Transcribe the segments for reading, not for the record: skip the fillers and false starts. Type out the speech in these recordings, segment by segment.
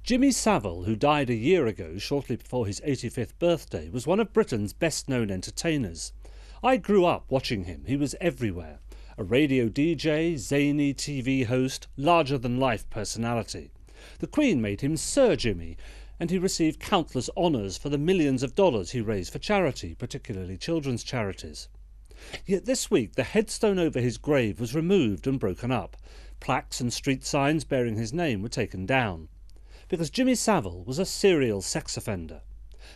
Jimmy Savile, who died a year ago, shortly before his 85th birthday, was one of Britain's best-known entertainers. I grew up watching him. He was everywhere. A radio DJ, zany TV host, larger-than-life personality. The Queen made him Sir Jimmy, and he received countless honours for the millions of dollars he raised for charity, particularly children's charities. Yet this week the headstone over his grave was removed and broken up. Plaques and street signs bearing his name were taken down. Because Jimmy Savile was a serial sex offender.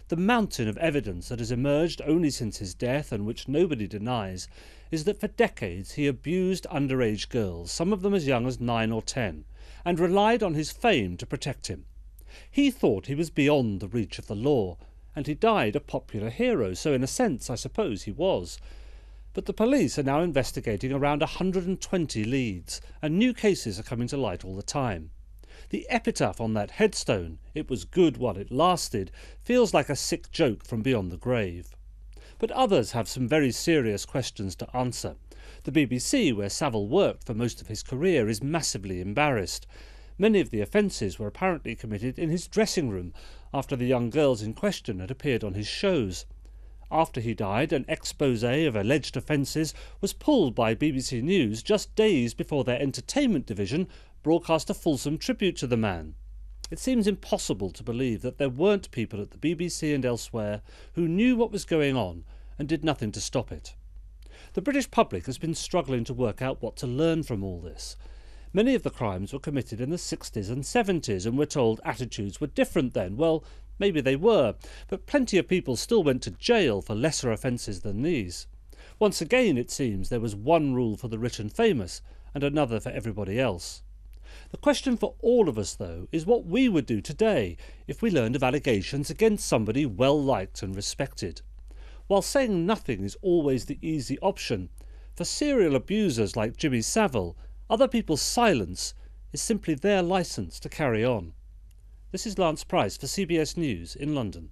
The mountain of evidence that has emerged only since his death, and which nobody denies, is that for decades he abused underage girls, some of them as young as 9 or 10, and relied on his fame to protect him. He thought he was beyond the reach of the law, and he died a popular hero, so in a sense I suppose he was. But the police are now investigating around 120 leads, and new cases are coming to light all the time. The epitaph on that headstone, "It was good while it lasted," feels like a sick joke from beyond the grave. But others have some very serious questions to answer. The BBC, where Savile worked for most of his career, is massively embarrassed. Many of the offences were apparently committed in his dressing room after the young girls in question had appeared on his shows. After he died, an exposé of alleged offences was pulled by BBC News just days before their entertainment division broadcast a fulsome tribute to the man. It seems impossible to believe that there weren't people at the BBC and elsewhere who knew what was going on and did nothing to stop it. The British public has been struggling to work out what to learn from all this. Many of the crimes were committed in the 60s and 70s, and we're told attitudes were different then. Well, maybe they were, but plenty of people still went to jail for lesser offences than these. Once again, it seems, there was one rule for the rich and famous, and another for everybody else. The question for all of us, though, is what we would do today if we learned of allegations against somebody well-liked and respected. While saying nothing is always the easy option, for serial abusers like Jimmy Savile, other people's silence is simply their licence to carry on. This is Lance Price for CBS News in London.